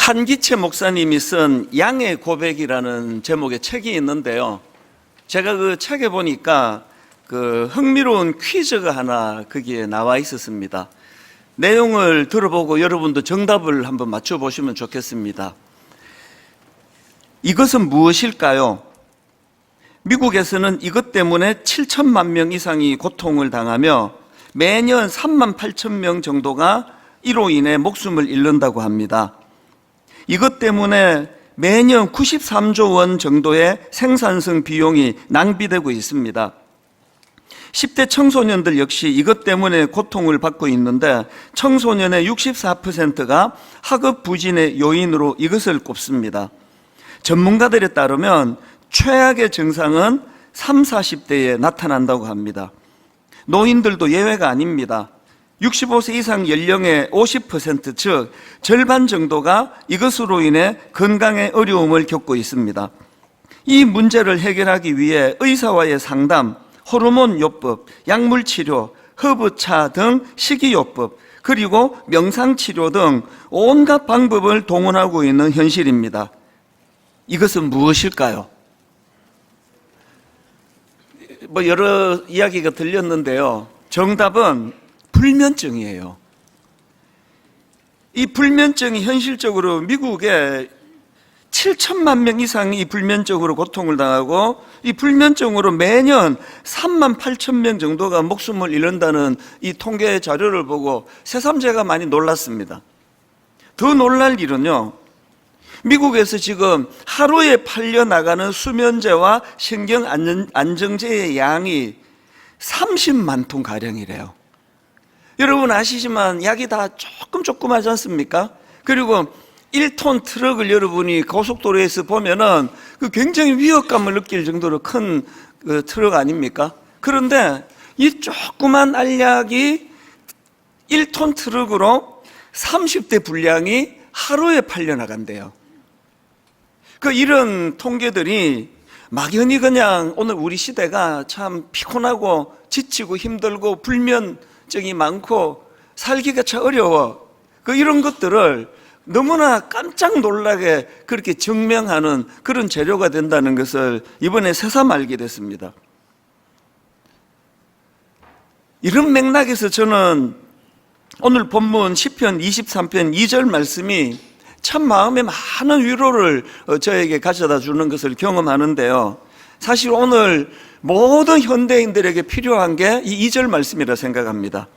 한기채 목사님이 쓴 양의 고백이라는 제목의 책이 있는데요. 제가 그 책에 보니까 흥미로운 퀴즈가 하나 거기에 나와 있었습니다. 내용을 들어보고 여러분도 정답을 한번 맞춰보시면 좋겠습니다. 이것은 무엇일까요? 미국에서는 이것 때문에 7천만 명 이상이 고통을 당하며 매년 3만 8천 명 정도가 이로 인해 목숨을 잃는다고 합니다. 이것 때문에 매년 93조 원 정도의 생산성 비용이 낭비되고 있습니다. 10대 청소년들 역시 이것 때문에 고통을 받고 있는데 청소년의 64%가 학업 부진의 요인으로 이것을 꼽습니다. 전문가들에 따르면 최악의 증상은 30, 40대에 나타난다고 합니다. 노인들도 예외가 아닙니다. 65세 이상 연령의 50%, 즉 절반 정도가 이것으로 인해 건강에 어려움을 겪고 있습니다. 이 문제를 해결하기 위해 의사와의 상담, 호르몬 요법, 약물 치료, 허브차 등 식이요법, 그리고 명상치료 등 온갖 방법을 동원하고 있는 현실입니다. 이것은 무엇일까요? 여러 이야기가 들렸는데요. 정답은 불면증이에요. 이 불면증이 현실적으로 미국에 7천만 명 이상이 불면증으로 고통을 당하고 이 불면증으로 매년 3만 8천 명 정도가 목숨을 잃는다는 이 통계 자료를 보고 새삼 제가 많이 놀랐습니다. 더 놀랄 일은요, 미국에서 지금 하루에 팔려나가는 수면제와 신경안정제의 양이 30만 통가량이래요. 여러분 아시지만 약이 다 조금하지 않습니까? 그리고 1톤 트럭을 여러분이 고속도로에서 보면은 굉장히 위협감을 느낄 정도로 큰 트럭 아닙니까? 그런데 이 조그만 알약이 1톤 트럭으로 30대 분량이 하루에 팔려나간대요. 이런 통계들이 막연히 그냥 오늘 우리 시대가 참 피곤하고 지치고 힘들고 불면증이 많고 살기가 참 어려워, 이런 것들을 너무나 깜짝 놀라게 그렇게 증명하는 그런 재료가 된다는 것을 이번에 새삼 알게 됐습니다. 이런 맥락에서 저는 오늘 본문 시편 23편 2절 말씀이 참 마음에 많은 위로를 저에게 가져다 주는 것을 경험하는데요. 사실 오늘 모든 현대인들에게 필요한 게 이 2절 말씀이라 생각합니다.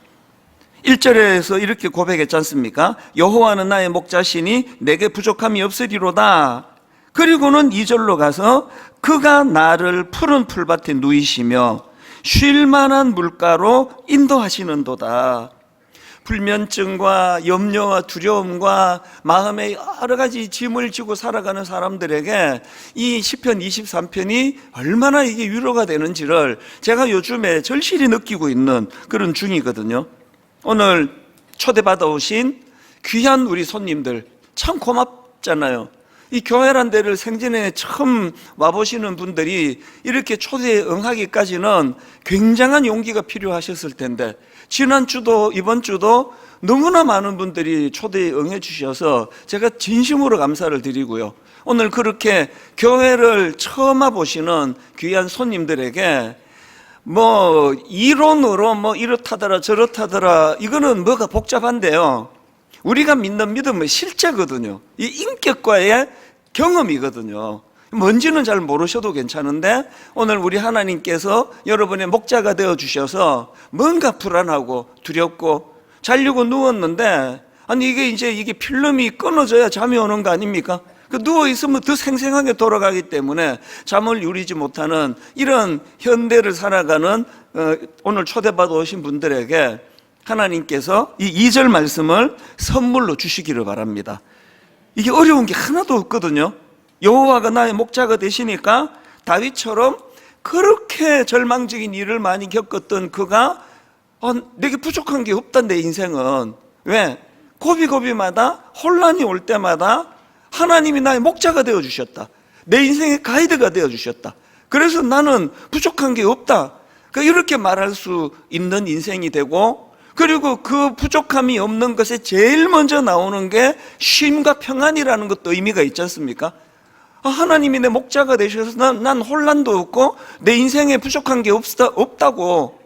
1절에서 이렇게 고백했지 않습니까? 여호와는 나의 목자시니 내게 부족함이 없으리로다. 그리고는 2절로 가서 그가 나를 푸른 풀밭에 누이시며 쉴 만한 물가로 인도하시는도다. 불면증과 염려와 두려움과 마음에 여러 가지 짐을 지고 살아가는 사람들에게 이 시편 23편이 얼마나 이게 위로가 되는지를 제가 요즘에 절실히 느끼고 있는 그런 중이거든요. 오늘 초대받아 오신 귀한 우리 손님들 참 고맙잖아요. 이 교회란 데를 생전에 처음 와보시는 분들이 이렇게 초대에 응하기까지는 굉장한 용기가 필요하셨을 텐데 지난주도 이번 주도 너무나 많은 분들이 초대에 응해 주셔서 제가 진심으로 감사를 드리고요. 오늘 그렇게 교회를 처음 와보시는 귀한 손님들에게 이론으로 이렇다더라 저렇다더라 이거는 뭐가 복잡한데요. 우리가 믿는 믿음은 실제거든요. 이 인격과의 경험이거든요. 뭔지는 잘 모르셔도 괜찮은데 오늘 우리 하나님께서 여러분의 목자가 되어 주셔서 뭔가 불안하고 두렵고 자려고 누웠는데 이게 필름이 끊어져야 잠이 오는 거 아닙니까? 누워있으면 더 생생하게 돌아가기 때문에 잠을 이루지 못하는 이런 현대를 살아가는 오늘 초대받아 오신 분들에게 하나님께서 이 2절 말씀을 선물로 주시기를 바랍니다. 이게 어려운 게 하나도 없거든요. 여호와가 나의 목자가 되시니까 다윗처럼 그렇게 절망적인 일을 많이 겪었던 그가 내게 부족한 게 없다 내 인생은. 왜? 고비고비마다 혼란이 올 때마다 하나님이 나의 목자가 되어주셨다. 내 인생의 가이드가 되어주셨다. 그래서 나는 부족한 게 없다. 이렇게 말할 수 있는 인생이 되고 그리고 그 부족함이 없는 것에 제일 먼저 나오는 게 쉼과 평안이라는 것도 의미가 있지 않습니까? 하나님이 내 목자가 되셔서 난 혼란도 없고 내 인생에 부족한 게 없다고.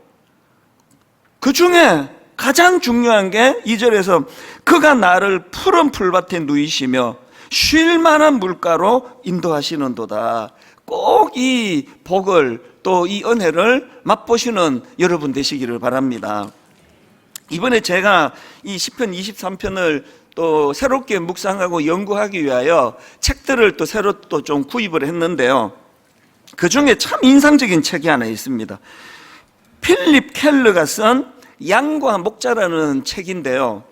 그 중에 가장 중요한 게 2절에서 그가 나를 푸른 풀밭에 누이시며 쉴 만한 물가로 인도하시는도다. 꼭 이 복을 또 이 은혜를 맛보시는 여러분 되시기를 바랍니다. 이번에 제가 이 시편 23편을 또 새롭게 묵상하고 연구하기 위하여 책들을 또 새로 또 좀 구입을 했는데요. 그 중에 참 인상적인 책이 하나 있습니다. 필립 켈러가 쓴 양과 목자라는 책인데요.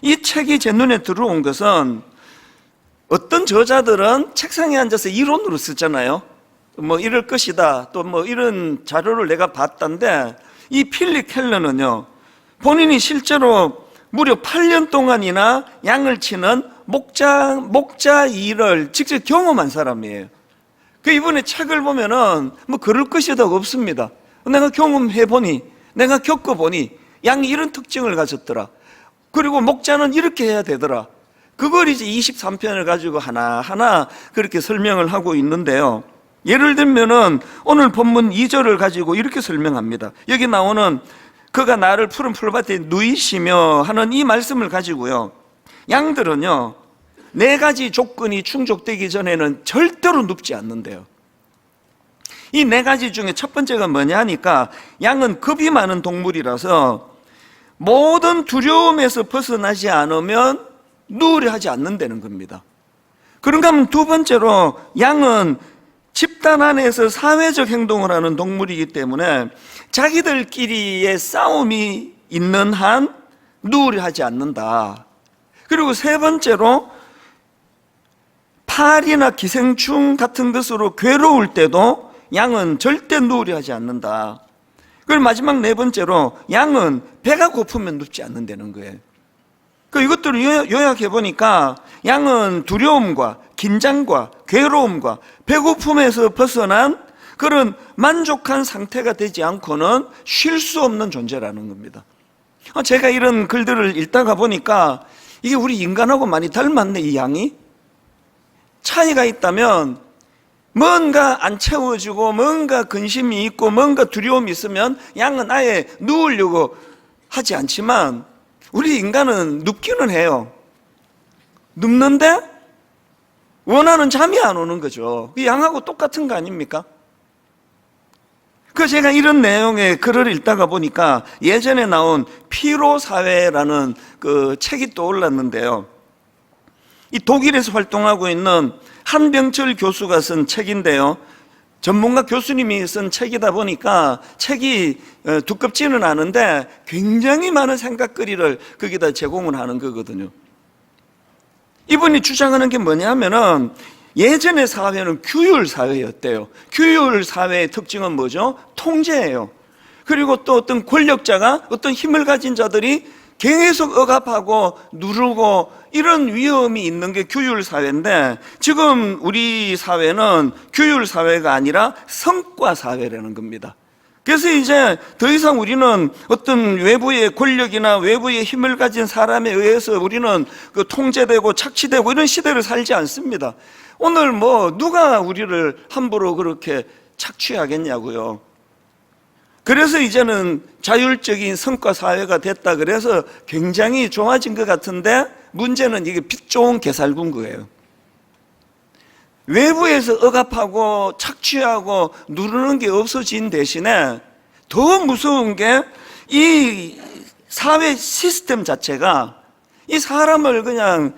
이 책이 제 눈에 들어온 것은 어떤 저자들은 책상에 앉아서 이론으로 쓰잖아요. 뭐 이럴 것이다, 또 뭐 이런 자료를 내가 봤던데, 이 필립 켈러는요, 본인이 실제로 무려 8년 동안이나 양을 치는 목자 일을 직접 경험한 사람이에요. 그 이번에 책을 보면은 뭐 그럴 것이다가 없습니다. 내가 경험해보니, 내가 겪어보니 양이 이런 특징을 가졌더라. 그리고 목자는 이렇게 해야 되더라. 그걸 이제 23편을 가지고 하나하나 그렇게 설명을 하고 있는데요. 예를 들면은 오늘 본문 2절을 가지고 이렇게 설명합니다. 여기 나오는 그가 나를 푸른 풀밭에 누이시며 하는 이 말씀을 가지고요, 양들은요 4가지 조건이 충족되기 전에는 절대로 눕지 않는데요. 이 4가지 중에 첫 번째가 뭐냐 하니까, 양은 겁이 많은 동물이라서 모든 두려움에서 벗어나지 않으면 누우려 하지 않는다는 겁니다. 그런가 하면 두 번째로, 양은 집단 안에서 사회적 행동을 하는 동물이기 때문에 자기들끼리의 싸움이 있는 한 누우려 하지 않는다. 그리고 세 번째로, 파리나 기생충 같은 것으로 괴로울 때도 양은 절대 누우려 하지 않는다. 그리고 마지막 네 번째로, 양은 배가 고프면 눕지 않는다는 거예요. 이것들을 요약해 보니까 양은 두려움과 긴장과 괴로움과 배고픔에서 벗어난 그런 만족한 상태가 되지 않고는 쉴 수 없는 존재라는 겁니다. 제가 이런 글들을 읽다가 보니까 이게 우리 인간하고 많이 닮았네. 이 양이 차이가 있다면, 뭔가 안 채워지고 뭔가 근심이 있고 뭔가 두려움이 있으면 양은 아예 누우려고 하지 않지만, 우리 인간은 눕기는 해요. 눕는데 원하는 잠이 안 오는 거죠. 양하고 똑같은 거 아닙니까? 제가 이런 내용의 글을 읽다가 보니까 예전에 나온 피로사회라는 그 책이 떠올랐는데요. 이 독일에서 활동하고 있는 한병철 교수가 쓴 책인데요. 전문가 교수님이 쓴 책이다 보니까 책이 두껍지는 않은데 굉장히 많은 생각거리를 거기다 제공을 하는 거거든요. 이분이 주장하는 게 뭐냐면은, 예전의 사회는 규율 사회였대요. 규율 사회의 특징은 뭐죠? 통제예요. 그리고 또 어떤 권력자가, 어떤 힘을 가진 자들이 계속 억압하고 누르고 이런 위험이 있는 게 규율 사회인데, 지금 우리 사회는 규율 사회가 아니라 성과 사회라는 겁니다. 그래서 이제 더 이상 우리는 어떤 외부의 권력이나 외부의 힘을 가진 사람에 의해서 우리는 통제되고 착취되고 이런 시대를 살지 않습니다. 오늘 뭐 누가 우리를 함부로 그렇게 착취하겠냐고요. 그래서 이제는 자율적인 성과 사회가 됐다 그래서 굉장히 좋아진 것 같은데, 문제는 이게 빛 좋은 개살군 거예요. 외부에서 억압하고 착취하고 누르는 게 없어진 대신에 더 무서운 게 이 사회 시스템 자체가 이 사람을 그냥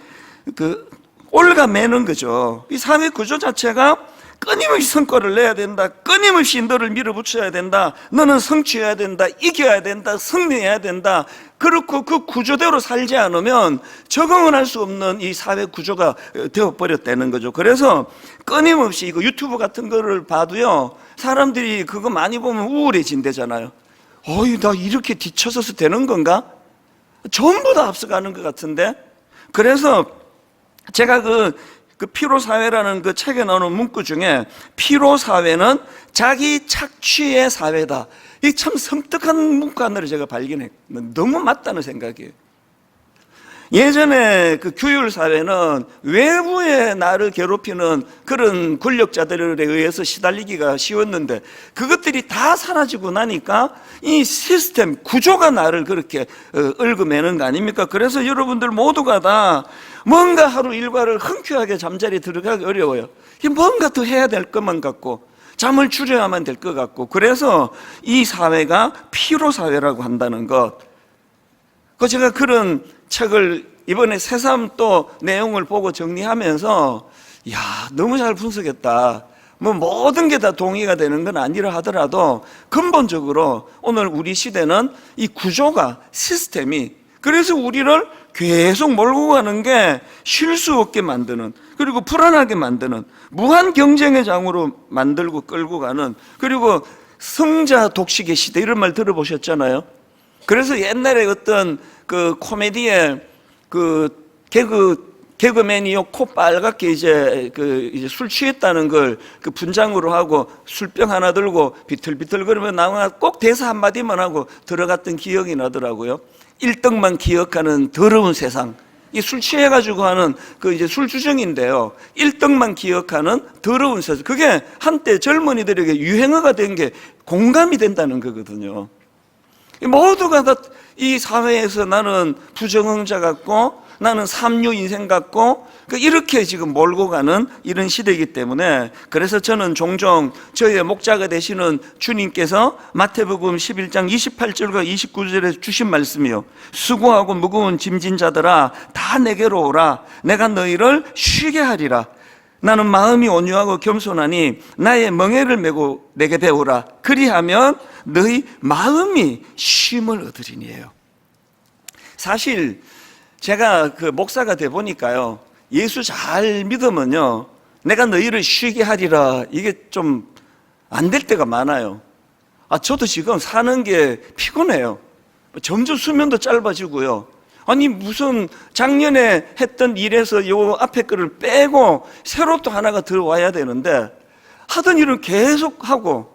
올가매는 거죠. 이 사회 구조 자체가 끊임없이 성과를 내야 된다, 끊임없이 너를 밀어붙여야 된다, 너는 성취해야 된다, 이겨야 된다, 승리해야 된다. 그렇고 그 구조대로 살지 않으면 적응을 할 수 없는 이 사회 구조가 되어버렸다는 거죠. 그래서 끊임없이 이거 유튜브 같은 거를 봐도요, 사람들이 그거 많이 보면 우울해진대잖아요. 나 이렇게 뒤쳐서서 되는 건가? 전부 다 앞서가는 것 같은데. 그래서 제가 그 피로사회라는 그 책에 나오는 문구 중에 피로사회는 자기 착취의 사회다. 이 참 섬뜩한 문구 하나를 제가 발견했. 너무 맞다는 생각이에요. 예전에 그 규율사회는 외부에 나를 괴롭히는 그런 권력자들에 의해서 시달리기가 쉬웠는데 그것들이 다 사라지고 나니까 이 시스템, 구조가 나를 그렇게 얽어매는 거 아닙니까? 그래서 여러분들 모두가 다 뭔가 하루 일과를 흔쾌하게 잠자리에 들어가기 어려워요. 뭔가 더 해야 될 것만 같고 잠을 줄여야만 될 것 같고 그래서 이 사회가 피로사회라고 한다는 것. 제가 그런 책을 이번에 새삼 또 내용을 보고 정리하면서 야 너무 잘 분석했다. 모든 게 다 동의가 되는 건 아니라 하더라도 근본적으로 오늘 우리 시대는 이 구조가 시스템이 그래서 우리를 계속 몰고 가는 게 쉴 수 없게 만드는 그리고 불안하게 만드는 무한 경쟁의 장으로 만들고 끌고 가는 그리고 성자 독식의 시대 이런 말 들어보셨잖아요. 그래서 옛날에 어떤 그 코미디에 그 개그맨이요 코 빨갛게 이제 술 취했다는 걸 그 분장으로 하고 술병 하나 들고 비틀비틀 거리면 나와 꼭 대사 한마디만 하고 들어갔던 기억이 나더라고요. 1등만 기억하는 더러운 세상. 이 술 취해가지고 하는 그 이제 술주정인데요. 1등만 기억하는 더러운 세상. 그게 한때 젊은이들에게 유행어가 된 게 공감이 된다는 거거든요. 모두가 다 이 사회에서 나는 부정응자 같고 나는 삼류 인생 같고 이렇게 지금 몰고 가는 이런 시대이기 때문에 그래서 저는 종종 저희의 목자가 되시는 주님께서 마태복음 11장 28절과 29절에 주신 말씀이요 수고하고 무거운 짐진 자들아 다 내게로 오라 내가 너희를 쉬게 하리라 나는 마음이 온유하고 겸손하니 나의 멍에를 메고 내게 배우라 그리하면 너희 마음이 쉼을 얻으리니에요. 사실 제가 그 목사가 돼 보니까요 예수 잘 믿으면요 내가 너희를 쉬게 하리라 이게 좀 안 될 때가 많아요. 저도 지금 사는 게 피곤해요. 점점 수면도 짧아지고요. 아니 무슨 작년에 했던 일에서 요 앞에 거를 빼고 새로 또 하나가 들어와야 되는데 하던 일은 계속 하고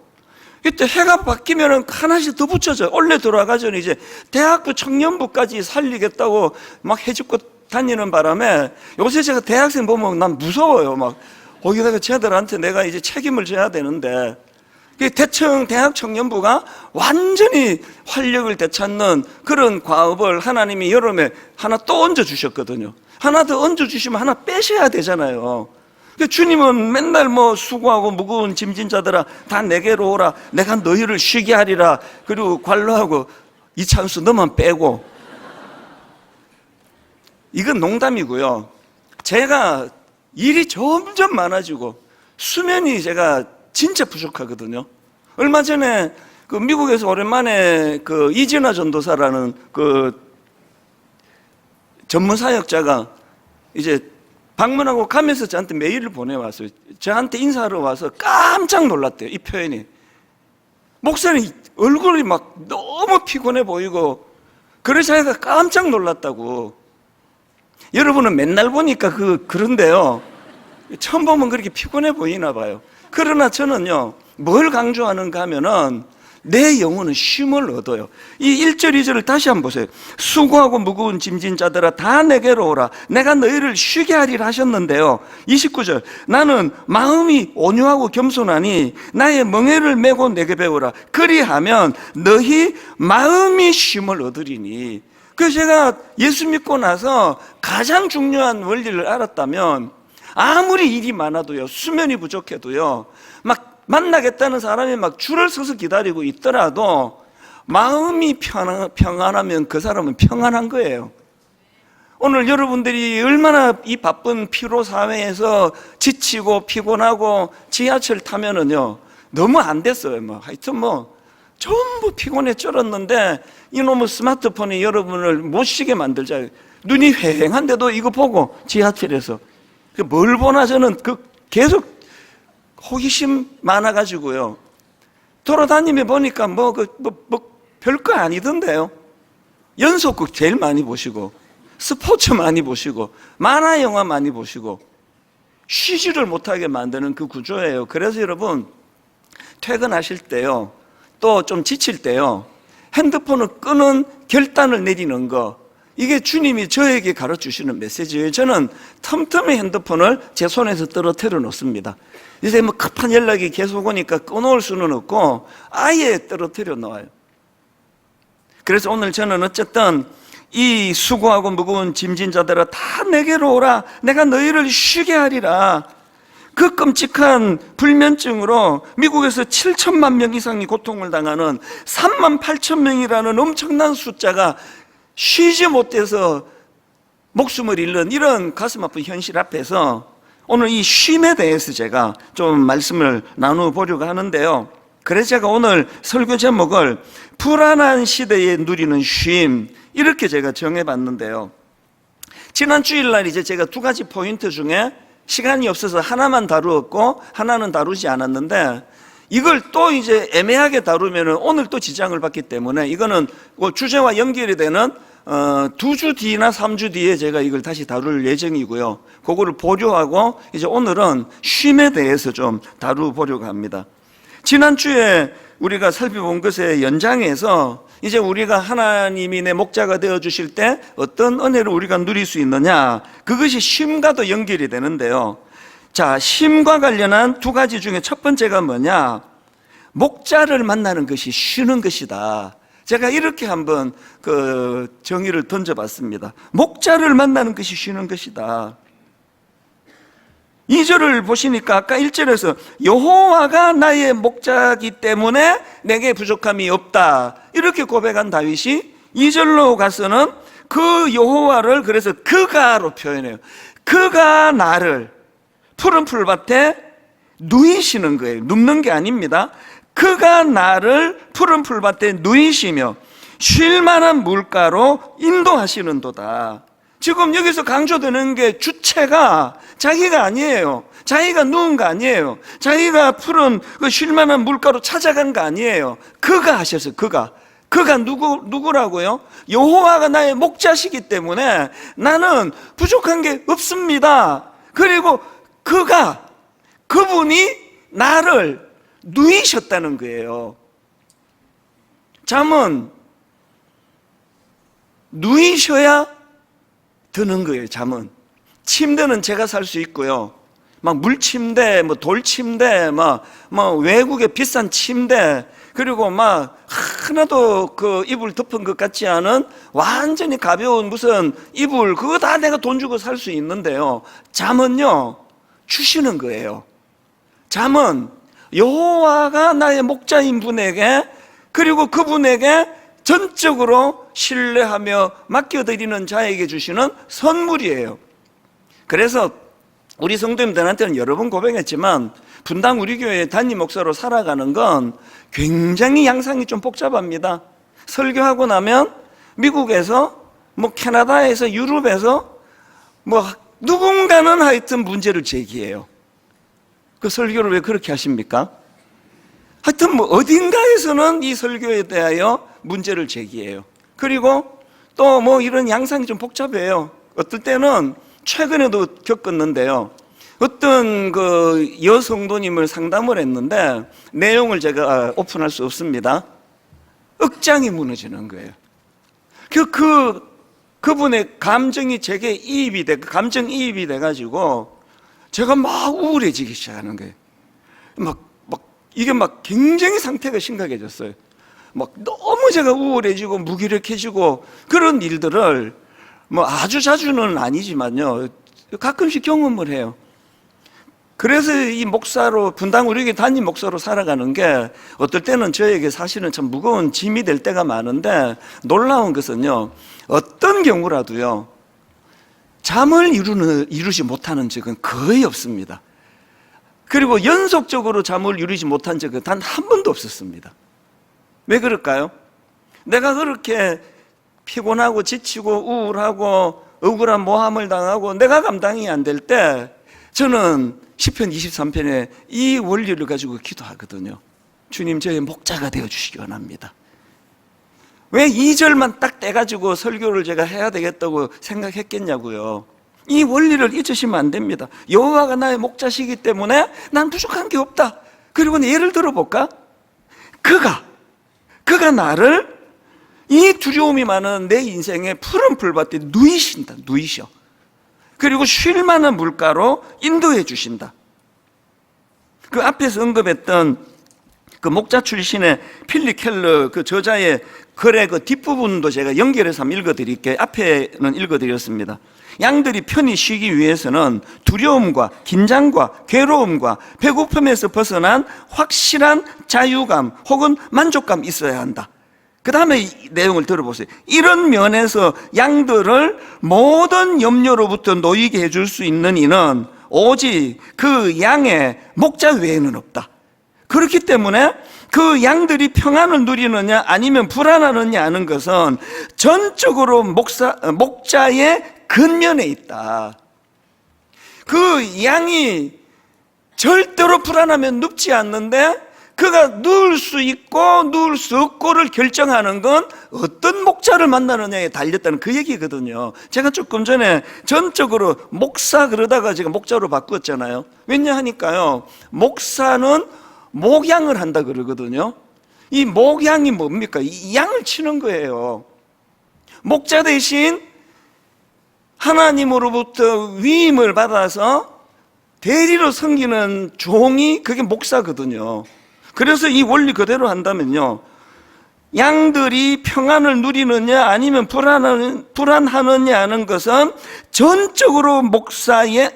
이때 해가 바뀌면 하나씩 더 붙여져요. 원래 돌아가 전에 이제 대학부 청년부까지 살리겠다고 막 해집고 다니는 바람에 요새 제가 대학생 보면 난 무서워요. 막 거기다가 쟤들한테 내가 이제 책임을 져야 되는데 대청 대학 청년부가 완전히 활력을 되찾는 그런 과업을 하나님이 여름에 하나 또 얹어주셨거든요. 하나 더 얹어주시면 하나 빼셔야 되잖아요. 주님은 맨날 수고하고 무거운 짐진 자들아 다 내게로 오라 내가 너희를 쉬게 하리라 그리고 관로하고 이찬수 너만 빼고 이건 농담이고요. 제가 일이 점점 많아지고 수면이 제가 진짜 부족하거든요. 얼마 전에 그 미국에서 오랜만에 그 이진아 전도사라는 그 전문 사역자가 이제 방문하고 가면서 저한테 메일을 보내왔어요. 저한테 인사하러 와서 깜짝 놀랐대요. 이 표현이. 목사님 얼굴이 막 너무 피곤해 보이고 그래서 자기가 깜짝 놀랐다고. 여러분은 맨날 보니까 그런데요. 처음 보면 그렇게 피곤해 보이나 봐요. 그러나 저는요, 뭘 강조하는가 하면은 내 영혼은 쉼을 얻어요. 이 1절 2절을 다시 한번 보세요. 수고하고 무거운 짐진 자들아 다 내게로 오라 내가 너희를 쉬게 하리라 하셨는데요. 29절 나는 마음이 온유하고 겸손하니 나의 멍에를 메고 내게 배우라 그리하면 너희 마음이 쉼을 얻으리니. 그래서 제가 예수 믿고 나서 가장 중요한 원리를 알았다면 아무리 일이 많아도요 수면이 부족해도요 막 만나겠다는 사람이 막 줄을 서서 기다리고 있더라도 마음이 평안하면 그 사람은 평안한 거예요. 오늘 여러분들이 얼마나 이 바쁜 피로 사회에서 지치고 피곤하고 지하철 타면은요 너무 안 됐어요. 하여튼 전부 피곤해 쩔었는데 이놈의 스마트폰이 여러분을 못 쉬게 만들자. 눈이 휑한데도 이거 보고 지하철에서 뭘 보나 저는 계속 호기심 많아가지고요. 돌아다니며 보니까 별거 아니던데요. 연속극 제일 많이 보시고, 스포츠 많이 보시고, 만화 영화 많이 보시고, 쉬지를 못하게 만드는 그 구조예요. 그래서 여러분, 퇴근하실 때요, 또 좀 지칠 때요, 핸드폰을 끄는 결단을 내리는 거, 이게 주님이 저에게 가르쳐주시는 메시지예요. 저는 틈틈이 핸드폰을 제 손에서 떨어뜨려 놓습니다. 이제 뭐 급한 연락이 계속 오니까 끊어올 수는 없고 아예 떨어뜨려 놓아요. 그래서 오늘 저는 어쨌든 이 수고하고 무거운 짐진 자들아 다 내게로 오라, 내가 너희를 쉬게 하리라. 그 끔찍한 불면증으로 미국에서 7천만 명 이상이 고통을 당하는 3만 8천 명이라는 엄청난 숫자가 쉬지 못해서 목숨을 잃는 이런 가슴 아픈 현실 앞에서 오늘 이 쉼에 대해서 제가 좀 말씀을 나눠보려고 하는데요. 그래서 제가 오늘 설교 제목을 불안한 시대에 누리는 쉼, 이렇게 제가 정해봤는데요. 지난 주일날 이제 제가 두 가지 포인트 중에 시간이 없어서 하나만 다루었고 하나는 다루지 않았는데, 이걸 또 이제 애매하게 다루면 오늘 또 지장을 받기 때문에 이거는 주제와 연결이 되는 2주 뒤나 3주 뒤에 제가 이걸 다시 다룰 예정이고요. 그거를 보류하고 이제 오늘은 쉼에 대해서 좀 다루보려고 합니다. 지난주에 우리가 살펴본 것의 연장에서 이제 우리가 하나님이 내 목자가 되어 주실 때 어떤 은혜를 우리가 누릴 수 있느냐, 그것이 쉼과도 연결이 되는데요. 자, 쉼과 관련한 두 가지 중에 첫 번째가 뭐냐, 목자를 만나는 것이 쉬는 것이다. 제가 이렇게 한번 그 정의를 던져봤습니다. 목자를 만나는 것이 쉬는 것이다. 2절을 보시니까 아까 1절에서 여호와가 나의 목자이기 때문에 내게 부족함이 없다, 이렇게 고백한 다윗이 2절로 가서는 그 여호와를 그래서 그가로 표현해요. 그가 나를 푸른 풀밭에 누이시는 거예요. 눕는 게 아닙니다. 그가 나를 푸른 풀밭에 누이시며 쉴 만한 물가로 인도하시는도다. 지금 여기서 강조되는 게 주체가 자기가 아니에요. 자기가 누운 거 아니에요. 자기가 푸른 그 쉴 만한 물가로 찾아간 거 아니에요. 그가 하셨어요. 그가 누구라고요? 여호와가 나의 목자시기 때문에 나는 부족한 게 없습니다. 그리고 그분이 나를 누이셨다는 거예요. 잠은 누이셔야 드는 거예요. 잠은. 침대는 제가 살 수 있고요. 막 물침대, 뭐 돌침대, 막 외국의 비싼 침대, 그리고 막 하나도 그 이불 덮은 것 같지 않은 완전히 가벼운 무슨 이불, 그거 다 내가 돈 주고 살 수 있는데요. 잠은요, 주시는 거예요. 잠은 여호와가 나의 목자인 분에게, 그리고 그분에게 전적으로 신뢰하며 맡겨드리는 자에게 주시는 선물이에요. 그래서 우리 성도님들한테는 여러 번 고백했지만 분당 우리 교회 담임 목사로 살아가는 건 굉장히 양상이 좀 복잡합니다. 설교하고 나면 미국에서 뭐 캐나다에서 유럽에서 뭐 누군가는 하여튼 문제를 제기해요. 그 설교를 왜 그렇게 하십니까? 하여튼 뭐 어딘가에서는 이 설교에 대하여 문제를 제기해요. 그리고 또 뭐 이런 양상이 좀 복잡해요. 어떨 때는 최근에도 겪었는데요. 어떤 그 여성도님을 상담을 했는데 내용을 제가 오픈할 수 없습니다. 억장이 무너지는 거예요. 그분의 감정이 제게 감정이입이 돼가지고 제가 막 우울해지기 시작하는 거예요. 이게 굉장히 상태가 심각해졌어요. 너무 제가 우울해지고 무기력해지고 그런 일들을 아주 자주는 아니지만요, 가끔씩 경험을 해요. 그래서 이 목사로, 분당 우리 교회 담임 목사로 살아가는 게 어떨 때는 저에게 사실은 참 무거운 짐이 될 때가 많은데, 놀라운 것은요, 어떤 경우라도요, 잠을 이루지 못하는 적은 거의 없습니다. 그리고 연속적으로 잠을 이루지 못한 적은 단 한 번도 없었습니다. 왜 그럴까요? 내가 그렇게 피곤하고 지치고 우울하고 억울한 모함을 당하고 내가 감당이 안 될 때 저는 시편 23편에 이 원리를 가지고 기도하거든요. 주님, 저의 목자가 되어주시기 원합니다. 왜 2절만 딱 떼가지고 설교를 제가 해야 되겠다고 생각했겠냐고요. 이 원리를 잊으시면 안 됩니다. 여호와가 나의 목자시기 때문에 난 부족한 게 없다. 그리고 예를 들어볼까? 그가 나를 이 두려움이 많은 내 인생의 푸른 풀밭에 누이셔. 그리고 쉴 만한 물가로 인도해 주신다. 그 앞에서 언급했던 그 목자 출신의 필립 켈러 그 저자의 글의 그 뒷부분도 제가 연결해서 한번 읽어드릴게요. 앞에는 읽어드렸습니다. 양들이 편히 쉬기 위해서는 두려움과 긴장과 괴로움과 배고픔에서 벗어난 확실한 자유감 혹은 만족감이 있어야 한다. 그 다음에 이 내용을 들어보세요. 이런 면에서 양들을 모든 염려로부터 놓이게 해줄 수 있는 이는 오직 그 양의 목자 외에는 없다. 그렇기 때문에 그 양들이 평안을 누리느냐 아니면 불안하느냐 하는 것은 전적으로 목자의 근면에 있다. 그 양이 절대로 불안하면 눕지 않는데 그가 누울 수 있고 누울 수 없고를 결정하는 건 어떤 목자를 만나느냐에 달렸다는 그 얘기거든요. 제가 조금 전에 전적으로 목사 그러다가 제가 목자로 바꿨잖아요. 왜냐하니까요, 목사는 목양을 한다 그러거든요. 이 목양이 뭡니까? 이 양을 치는 거예요. 목자 대신 하나님으로부터 위임을 받아서 대리로 섬기는 종이 그게 목사거든요. 그래서 이 원리 그대로 한다면요, 양들이 평안을 누리느냐 아니면 불안하느냐 하는 것은 전적으로 목자의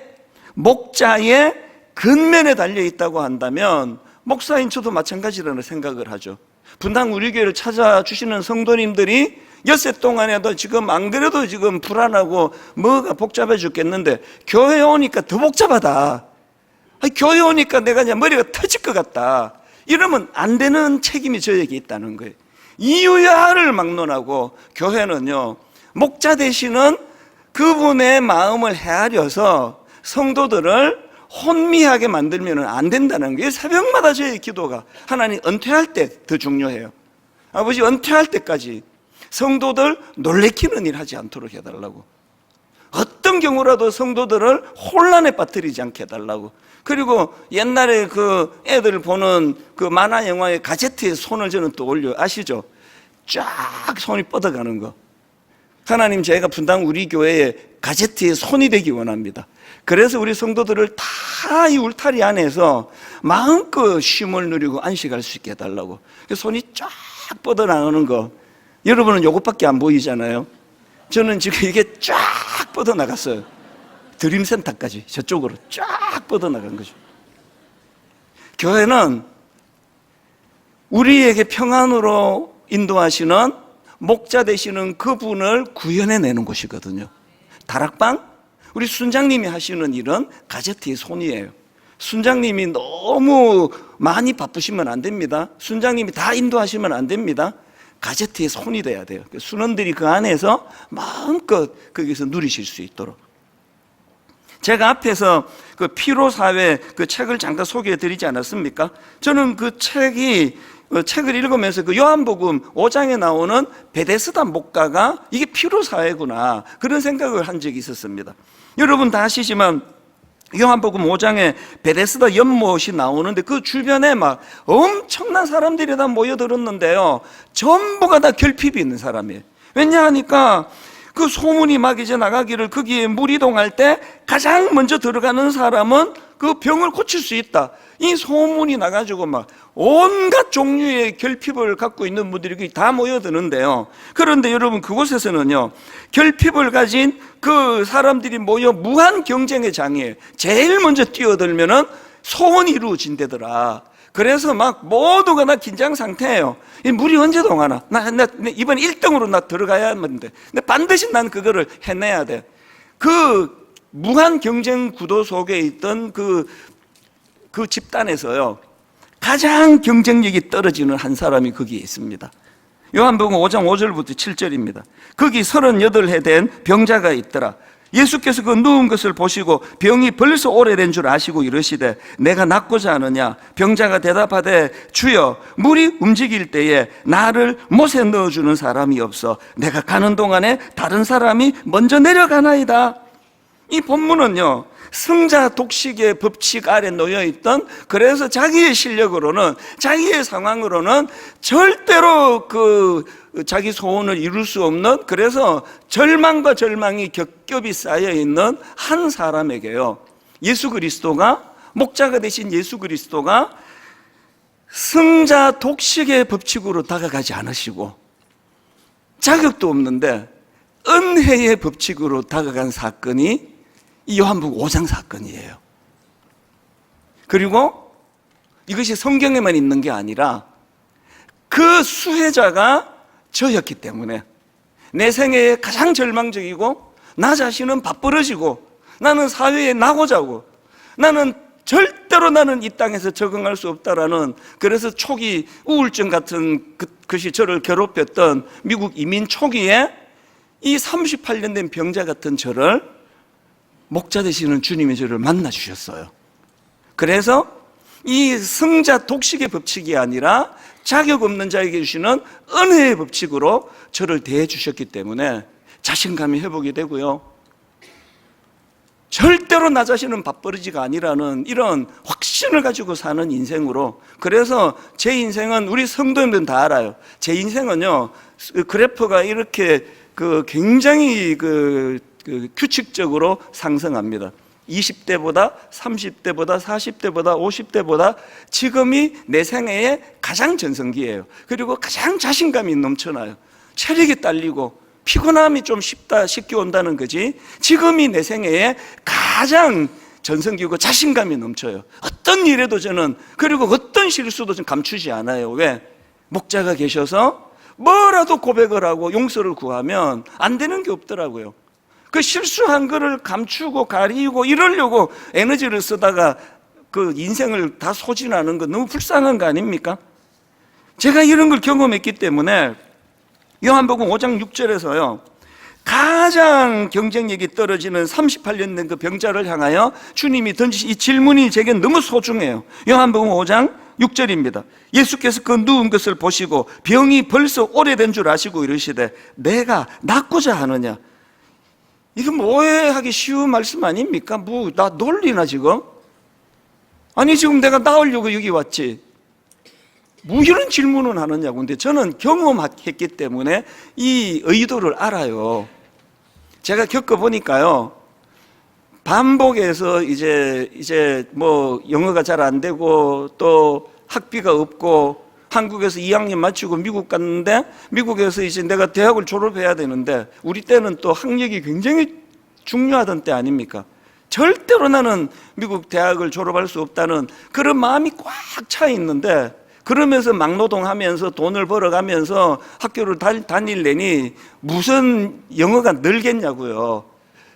근면에 달려 있다고 한다면 목사인 저도 마찬가지라는 생각을 하죠. 분당 우리 교회를 찾아주시는 성도님들이 엿새 동안에도 지금 안 그래도 지금 불안하고 뭐가 복잡해 죽겠는데 교회 오니까 더 복잡하다. 교회 오니까 내가 그냥 머리가 터질 것 같다. 이러면 안 되는 책임이 저에게 있다는 거예요. 이유야를 막론하고 교회는요, 목자 되시는 그분의 마음을 헤아려서 성도들을 혼미하게 만들면 안 된다는 거예요. 새벽마다 저의 기도가 하나님 은퇴할 때 더 중요해요. 아버지 은퇴할 때까지 성도들 놀래키는 일 하지 않도록 해달라고. 어떤 경우라도 성도들을 혼란에 빠뜨리지 않게 해달라고. 그리고 옛날에 그 애들 보는 그 만화 영화의 가제트에 손을 저는 또 올려 아시죠? 쫙 손이 뻗어가는 거. 하나님, 제가 분당 우리 교회에 가제트에 손이 되기 원합니다. 그래서 우리 성도들을 다 이 울타리 안에서 마음껏 쉼을 누리고 안식할 수 있게 해달라고. 손이 쫙 뻗어나오는 거, 여러분은 요것밖에 안 보이잖아요. 저는 지금 이게 쫙 뻗어나갔어요. 드림센터까지 저쪽으로 쫙 뻗어나간 거죠. 교회는 우리에게 평안으로 인도하시는 목자 되시는 그분을 구현해내는 곳이거든요. 다락방? 우리 순장님이 하시는 일은 가제트의 손이에요. 순장님이 너무 많이 바쁘시면 안 됩니다. 순장님이 다 인도하시면 안 됩니다. 가제트의 손이 돼야 돼요. 순원들이 그 안에서 마음껏 거기서 누리실 수 있도록. 제가 앞에서 그 피로사회 그 책을 잠깐 소개해 드리지 않았습니까? 저는 그 책을 읽으면서 그 요한복음 5장에 나오는 베데스다 목가가 이게 피로사회구나, 그런 생각을 한 적이 있었습니다. 여러분 다 아시지만 요한복음 5장에 베데스다 연못이 나오는데 그 주변에 막 엄청난 사람들이 다 모여들었는데요, 전부가 다 결핍이 있는 사람이에요. 왜냐하니까 그 소문이 막 이제 나가기를 거기에 물 이동할 때 가장 먼저 들어가는 사람은 그 병을 고칠 수 있다, 이 소문이 나가지고 막 온갖 종류의 결핍을 갖고 있는 분들이 다 모여드는데요. 그런데 여러분, 그곳에서는요, 결핍을 가진 그 사람들이 모여 무한 경쟁의 장이에요. 제일 먼저 뛰어들면은 소원이 이루어진대더라. 그래서 막 모두가 나 긴장 상태예요. 이 물이 언제 동하나? 나 이번에 1등으로 나 들어가야 하는데, 근데 반드시 난 그거를 해내야 돼. 그 무한 경쟁 구도 속에 있던 그 집단에서요, 가장 경쟁력이 떨어지는 한 사람이 거기에 있습니다. 요한복음 5장 5절부터 7절입니다. 거기 38해 된 병자가 있더라. 예수께서 그 누운 것을 보시고 병이 벌써 오래된 줄 아시고 이르시되 내가 낫고자 하느냐? 병자가 대답하되 주여, 물이 움직일 때에 나를 못에 넣어주는 사람이 없어 내가 가는 동안에 다른 사람이 먼저 내려가나이다. 이 본문은요, 승자 독식의 법칙 아래 놓여있던, 그래서 자기의 실력으로는, 자기의 상황으로는 절대로 자기 소원을 이룰 수 없는, 그래서 절망과 절망이 겹겹이 쌓여있는 한 사람에게요, 예수 그리스도가, 목자가 되신 예수 그리스도가 승자 독식의 법칙으로 다가가지 않으시고 자격도 없는데 은혜의 법칙으로 다가간 사건이 이 요한복음 5장 사건이에요. 그리고 이것이 성경에만 있는 게 아니라 그 수혜자가 저였기 때문에 내 생애에 가장 절망적이고 나 자신은 바쁘러지고 나는 사회에 나고자고 나는 절대로 나는 이 땅에서 적응할 수 없다라는, 그래서 초기 우울증 같은 것이 저를 괴롭혔던 미국 이민 초기에 이 38년 된 병자 같은 저를 목자 되시는 주님이 저를 만나 주셨어요. 그래서 이 승자 독식의 법칙이 아니라 자격 없는 자에게 주시는 은혜의 법칙으로 저를 대해 주셨기 때문에 자신감이 회복이 되고요, 절대로 나 자신은 밥버리지가 아니라는 이런 확신을 가지고 사는 인생으로. 그래서 제 인생은, 우리 성도님들은 다 알아요, 제 인생은요, 그래프가 이렇게 굉장히 규칙적으로 상승합니다. 20대보다 30대보다 40대보다 50대보다 지금이 내 생애의 가장 전성기예요. 그리고 가장 자신감이 넘쳐나요. 체력이 딸리고 피곤함이 좀 쉽게 온다는 거지, 지금이 내 생애의 가장 전성기고 자신감이 넘쳐요. 어떤 일에도 저는, 그리고 어떤 실수도 좀 감추지 않아요. 왜? 목자가 계셔서 뭐라도 고백을 하고 용서를 구하면 안 되는 게 없더라고요. 그 실수한 거를 감추고 가리고 이러려고 에너지를 쓰다가 그 인생을 다 소진하는 거 너무 불쌍한 거 아닙니까? 제가 이런 걸 경험했기 때문에 요한복음 5장 6절에서요, 가장 경쟁력이 떨어지는 38년 된 그 병자를 향하여 주님이 던지신 이 질문이 제게 너무 소중해요. 요한복음 5장 6절입니다. 예수께서 그 누운 것을 보시고 병이 벌써 오래된 줄 아시고 이르시되 내가 낫고자 하느냐. 이건 오해하기 쉬운 말씀 아닙니까? 나 놀리나 지금? 아니 지금 내가 나으려고 여기 왔지, 뭐 이런 질문을 하느냐고. 근데 저는 경험했기 때문에 이 의도를 알아요. 제가 겪어보니까요, 반복해서 이제 뭐 영어가 잘 안 되고 또 학비가 없고 한국에서 2학년 마치고 미국 갔는데, 미국에서 이제 내가 대학을 졸업해야 되는데, 우리 때는 또 학력이 굉장히 중요하던 때 아닙니까? 절대로 나는 미국 대학을 졸업할 수 없다는 그런 마음이 꽉 차 있는데, 그러면서 막노동하면서 돈을 벌어가면서 학교를 다닐래니 무슨 영어가 늘겠냐고요.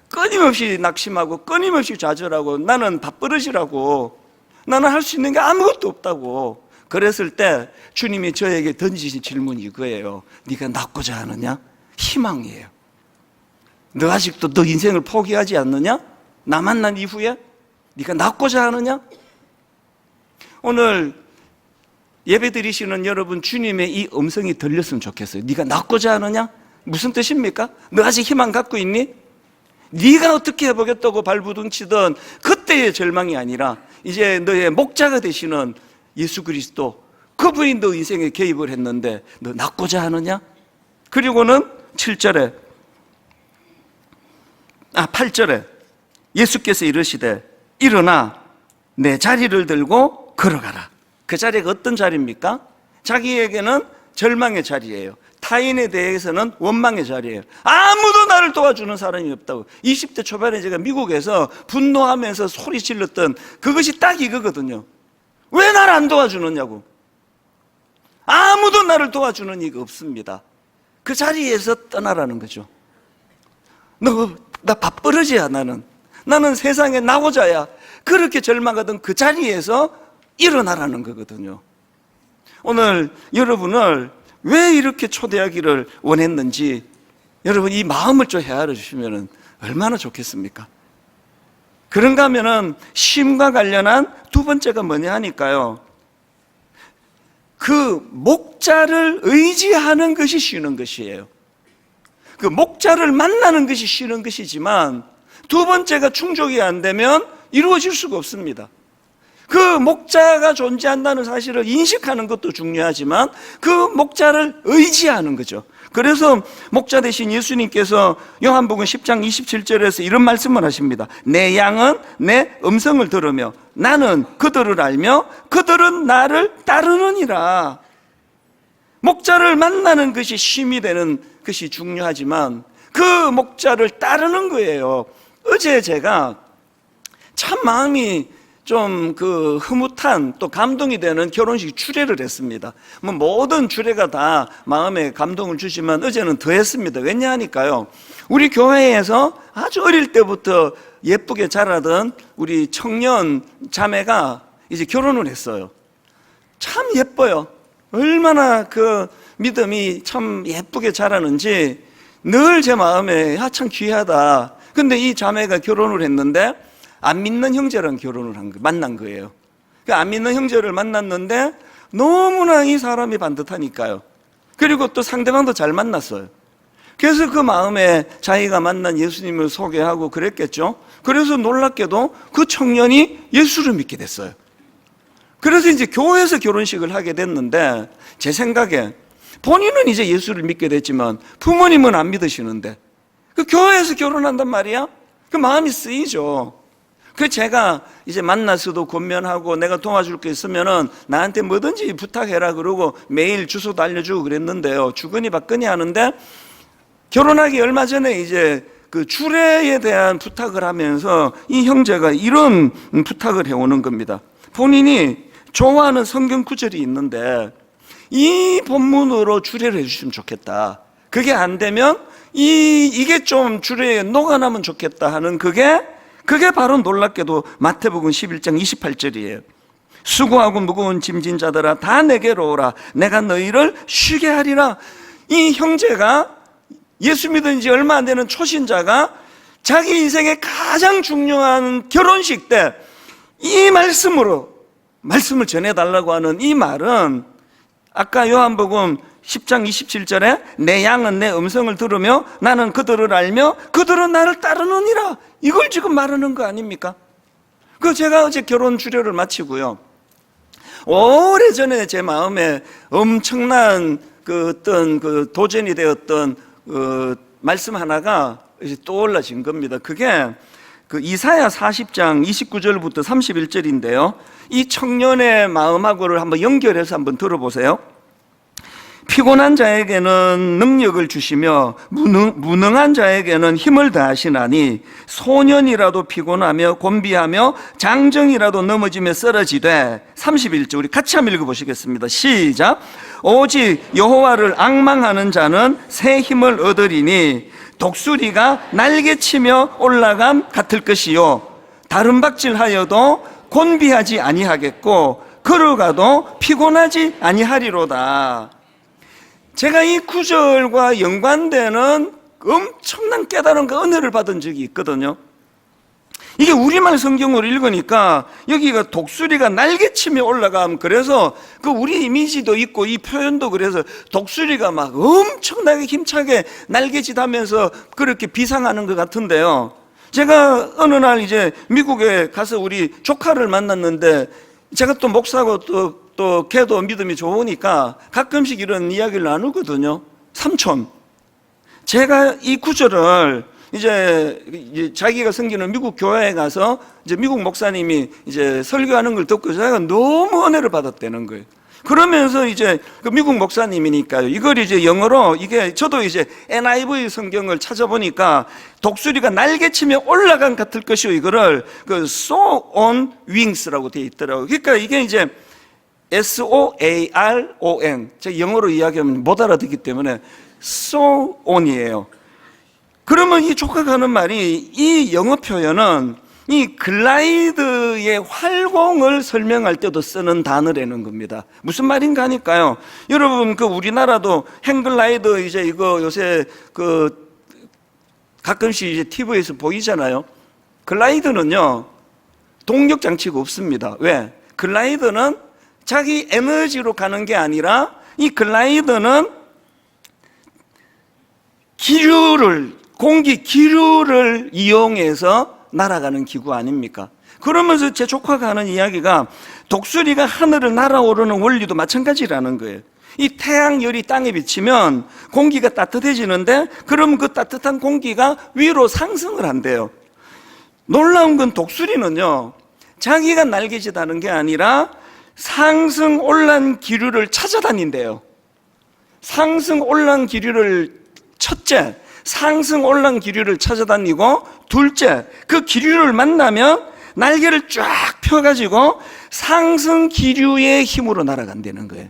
끊임없이 낙심하고 끊임없이 좌절하고 나는 밥버릇이라고, 나는 할 수 있는 게 아무것도 없다고. 그랬을 때 주님이 저에게 던지신 질문이 이거예요. 네가 낫고자 하느냐? 희망이에요. 너 아직도 너 인생을 포기하지 않느냐? 나 만난 이후에 네가 낫고자 하느냐? 오늘 예배 드리시는 여러분, 주님의 이 음성이 들렸으면 좋겠어요. 네가 낫고자 하느냐? 무슨 뜻입니까? 너 아직 희망 갖고 있니? 네가 어떻게 해보겠다고 발부둥치던 그때의 절망이 아니라 이제 너의 목자가 되시는 예수 그리스도, 그분이 너 인생에 개입을 했는데 너 낫고자 하느냐? 그리고는 8절에 예수께서 이르시되 일어나 내 자리를 들고 걸어가라. 그 자리가 어떤 자리입니까? 자기에게는 절망의 자리예요. 타인에 대해서는 원망의 자리예요. 아무도 나를 도와주는 사람이 없다고. 20대 초반에 제가 미국에서 분노하면서 소리 질렀던 그것이 딱 이거거든요. 왜 나를 안 도와주느냐고. 아무도 나를 도와주는 이가 없습니다. 그 자리에서 떠나라는 거죠. 나 밥버릇이야. 나는 세상에 나고자야. 그렇게 절망하던 그 자리에서 일어나라는 거거든요. 오늘 여러분을 왜 이렇게 초대하기를 원했는지 여러분 이 마음을 좀 헤아려 주시면 얼마나 좋겠습니까? 그런가 하면은 쉼과 관련한 두 번째가 뭐냐 하니까요, 그 목자를 의지하는 것이 쉬는 것이에요. 그 목자를 만나는 것이 쉬는 것이지만 두 번째가 충족이 안 되면 이루어질 수가 없습니다. 그 목자가 존재한다는 사실을 인식하는 것도 중요하지만 그 목자를 의지하는 거죠. 그래서 목자 대신 예수님께서 요한복음 10장 27절에서 이런 말씀을 하십니다. 내 양은 내 음성을 들으며 나는 그들을 알며 그들은 나를 따르느니라. 목자를 만나는 것이 쉼이 되는 것이 중요하지만 그 목자를 따르는 거예요. 어제 제가 참 마음이 좀 흐뭇한 또 감동이 되는 결혼식 주례를 했습니다. 모든 주례가 다 마음에 감동을 주지만 어제는 더 했습니다. 왜냐하니까요, 우리 교회에서 아주 어릴 때부터 예쁘게 자라던 우리 청년 자매가 이제 결혼을 했어요. 참 예뻐요. 얼마나 그 믿음이 참 예쁘게 자라는지 늘 제 마음에 참 귀하다. 근데 이 자매가 결혼을 했는데 안 믿는 형제랑 만난 거예요. 안 믿는 형제를 만났는데 너무나 이 사람이 반듯하니까요. 그리고 또 상대방도 잘 만났어요. 그래서 그 마음에 자기가 만난 예수님을 소개하고 그랬겠죠. 그래서 놀랍게도 그 청년이 예수를 믿게 됐어요. 그래서 이제 교회에서 결혼식을 하게 됐는데 제 생각에 본인은 이제 예수를 믿게 됐지만 부모님은 안 믿으시는데 그 교회에서 결혼한단 말이야? 그 마음이 쓰이죠. 그 제가 이제 만나서도 권면하고 내가 도와줄 게 있으면은 나한테 뭐든지 부탁해라 그러고 매일 주소도 알려주고 그랬는데요. 주거니 받거니 하는데 결혼하기 얼마 전에 이제 그 주례에 대한 부탁을 하면서 이 형제가 이런 부탁을 해오는 겁니다. 본인이 좋아하는 성경 구절이 있는데 이 본문으로 주례를 해주시면 좋겠다. 그게 안 되면 이게 좀 주례에 녹아나면 좋겠다 하는 그게 바로 놀랍게도 마태복음 11장 28절이에요. 수고하고 무거운 짐진 자들아 다 내게로 오라. 내가 너희를 쉬게 하리라. 이 형제가 예수 믿은 지 얼마 안 되는 초신자가 자기 인생의 가장 중요한 결혼식 때 이 말씀을 전해달라고 하는 이 말은 아까 요한복음 10장 27절에 내 양은 내 음성을 들으며 나는 그들을 알며 그들은 나를 따르느니라. 이걸 지금 말하는 거 아닙니까? 제가 어제 결혼 주례를 마치고요. 오래전에 제 마음에 엄청난 어떤 도전이 되었던 말씀 하나가 이제 떠올라진 겁니다. 그게 이사야 40장 29절부터 31절인데요. 이 청년의 마음하고를 한번 연결해서 한번 들어보세요. 피곤한 자에게는 능력을 주시며 무능한 자에게는 힘을 더하시나니 소년이라도 피곤하며 곤비하며 장정이라도 넘어지며 쓰러지되 31절 우리 같이 한번 읽어보시겠습니다. 시작. 오직 여호와를 앙망하는 자는 새 힘을 얻으리니 독수리가 날개치며 올라감 같을 것이요 다른 박질하여도 곤비하지 아니하겠고 걸어가도 피곤하지 아니하리로다. 제가 이 구절과 연관되는 엄청난 깨달음과 은혜를 받은 적이 있거든요. 이게 우리말 성경으로 읽으니까 여기가 독수리가 날개치며 올라감, 그래서 우리 이미지도 있고 이 표현도 그래서 독수리가 막 엄청나게 힘차게 날개짓하면서 그렇게 비상하는 것 같은데요. 제가 어느 날 이제 미국에 가서 우리 조카를 만났는데 제가 또 목사고 또 걔도 믿음이 좋으니까 가끔씩 이런 이야기를 나누거든요. 삼촌, 제가 이 구절을 이제 자기가 섬기는 미국 교회에 가서 이제 미국 목사님이 이제 설교하는 걸 듣고 제가 너무 은혜를 받았다는 거예요. 그러면서 이제 미국 목사님이니까요. 이걸 이제 영어로 저도 이제 NIV 성경을 찾아보니까 독수리가 날개치며 올라간 같을 것이요. 이거를 soar on wings라고 되어 있더라고요. 그러니까 이게 이제 SOARON. 제가 영어로 이야기하면 못 알아듣기 때문에 soar on이에요. 그러면 이 조카가 하는 말이 이 영어 표현은 이 글라이드의 활공을 설명할 때도 쓰는 단어라는 겁니다. 무슨 말인가 하니까요. 여러분 우리나라도 행글라이드 이제 이거 요새 가끔씩 이제 TV에서 보이잖아요. 글라이드는요 동력 장치가 없습니다. 왜? 글라이드는 자기 에너지로 가는 게 아니라 이 글라이드는 기류를 공기 기류를 이용해서 날아가는 기구 아닙니까? 그러면서 제 조카가 하는 이야기가 독수리가 하늘을 날아오르는 원리도 마찬가지라는 거예요. 이 태양열이 땅에 비치면 공기가 따뜻해지는데 그러면 그 따뜻한 공기가 위로 상승을 한대요. 놀라운 건 독수리는요, 자기가 날개짓하는 게 아니라 상승 올란 기류를 찾아다닌대요. 상승 올란 기류를 첫째, 상승 올란 기류를 찾아다니고 둘째, 그 기류를 만나면 날개를 쫙 펴가지고 상승 기류의 힘으로 날아간다는 거예요.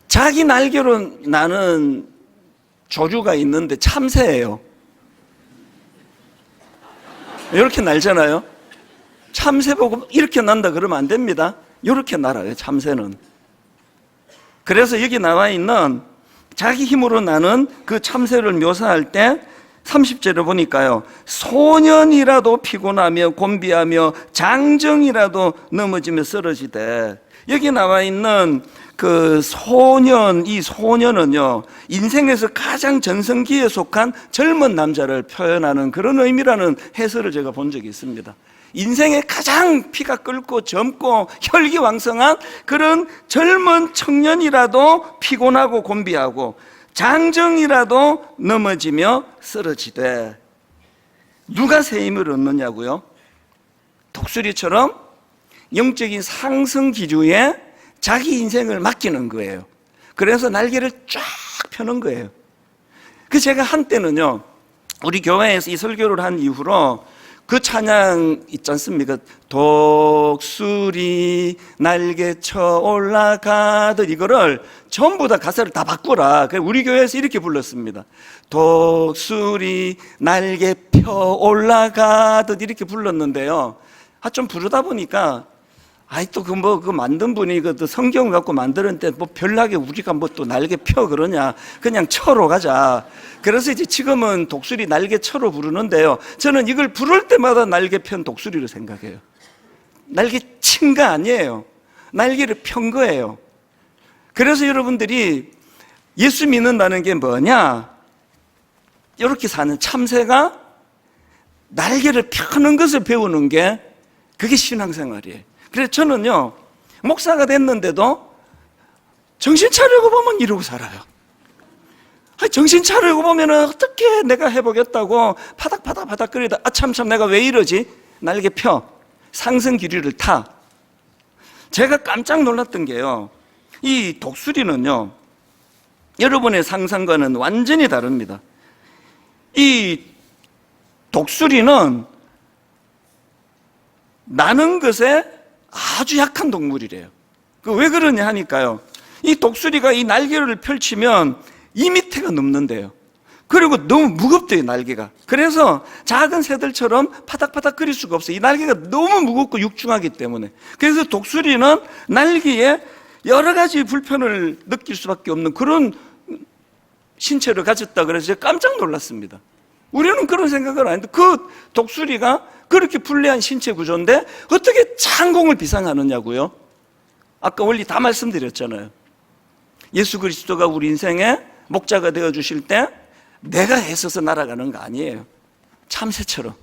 자기 날개로 나는 조류가 있는데 참새예요. 이렇게 날잖아요. 참새 보고 이렇게 난다 그러면 안 됩니다. 이렇게 날아요, 참새는. 그래서 여기 나와 있는 자기 힘으로 나는 그 참새를 묘사할 때 30절을 보니까요, 소년이라도 피곤하며 곤비하며 장정이라도 넘어지며 쓰러지되, 여기 나와 있는 그 소년, 이 소년은요, 인생에서 가장 전성기에 속한 젊은 남자를 표현하는 그런 의미라는 해설을 제가 본 적이 있습니다. 인생에 가장 피가 끓고 젊고 혈기왕성한 그런 젊은 청년이라도 피곤하고 곤비하고 장정이라도 넘어지며 쓰러지되, 누가 새 힘을 얻느냐고요? 독수리처럼 영적인 상승 기류에 자기 인생을 맡기는 거예요. 그래서 날개를 쫙 펴는 거예요. 그 제가 한때는요, 우리 교회에서 이 설교를 한 이후로 그 찬양 있지 않습니까? 독수리 날개쳐 올라가듯, 이거를 전부 다 가사를 다 바꾸라. 우리 교회에서 이렇게 불렀습니다. 독수리 날개 펴 올라가듯 이렇게 불렀는데요, 좀 부르다 보니까 또 그 만든 분이 그 성경 갖고 만드는데 뭐 별나게 우리가 뭐 또 날개 펴 그러냐, 그냥 쳐로 가자. 그래서 이제 지금은 독수리 날개 쳐로 부르는데요, 저는 이걸 부를 때마다 날개 편 독수리로 생각해요. 날개 친 거 아니에요. 날개를 편 거예요. 그래서 여러분들이 예수 믿는다는 게 뭐냐? 이렇게 사는 참새가 날개를 펴는 것을 배우는 게 그게 신앙생활이에요. 그래서 저는요, 목사가 됐는데도 정신 차리고 보면 이러고 살아요. 정신 차리고 보면 어떻게 내가 해보겠다고 파닥파닥 끓이다 참 내가 왜 이러지? 날개 펴, 상승 기류를 타. 제가 깜짝 놀랐던 게요, 이 독수리는요, 여러분의 상상과는 완전히 다릅니다. 이 독수리는 나는 것에 아주 약한 동물이래요. 왜 그러냐 하니까요, 이 독수리가 이 날개를 펼치면 2m가 넘는데요. 그리고 너무 무겁대요, 날개가. 그래서 작은 새들처럼 파닥파닥 끓일 수가 없어요. 이 날개가 너무 무겁고 육중하기 때문에. 그래서 독수리는 날개에 여러 가지 불편을 느낄 수밖에 없는 그런 신체를 가졌다 그래서 제가 깜짝 놀랐습니다. 우리는 그런 생각을 안 했는데 그 독수리가 그렇게 불리한 신체 구조인데 어떻게 창공을 비상하느냐고요? 아까 원리 다 말씀드렸잖아요. 예수 그리스도가 우리 인생에 목자가 되어주실 때 내가 애써서 날아가는 거 아니에요. 참새처럼.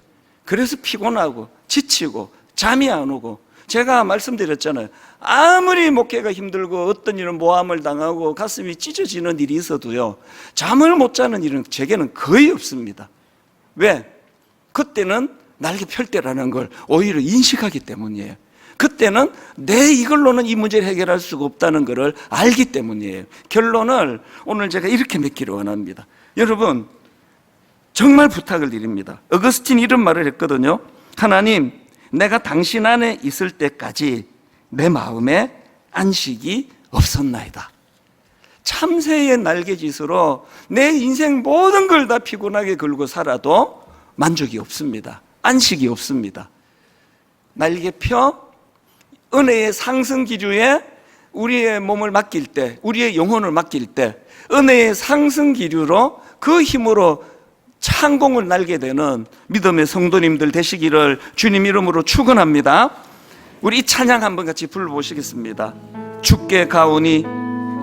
그래서 피곤하고 지치고 잠이 안 오고, 제가 말씀드렸잖아요. 아무리 목회가 힘들고 어떤 일은 모함을 당하고 가슴이 찢어지는 일이 있어도요, 잠을 못 자는 일은 제게는 거의 없습니다. 왜? 그때는 날개 펼 때라는 걸 오히려 인식하기 때문이에요. 그때는 내 이걸로는 이 문제를 해결할 수가 없다는 것을 알기 때문이에요. 결론을 오늘 제가 이렇게 맺기를 원합니다. 여러분, 정말 부탁을 드립니다. 어거스틴이 이런 말을 했거든요. 하나님, 내가 당신 안에 있을 때까지 내 마음에 안식이 없었나이다. 참새의 날개짓으로 내 인생 모든 걸 다 피곤하게 걸고 살아도 만족이 없습니다. 안식이 없습니다. 날개 펴 은혜의 상승 기류에 우리의 몸을 맡길 때, 우리의 영혼을 맡길 때 은혜의 상승 기류로 그 힘으로 창공을 날게 되는 믿음의 성도님들 되시기를 주님 이름으로 축원합니다. 우리 이 찬양 한번 같이 불러보시겠습니다. 주께 가오니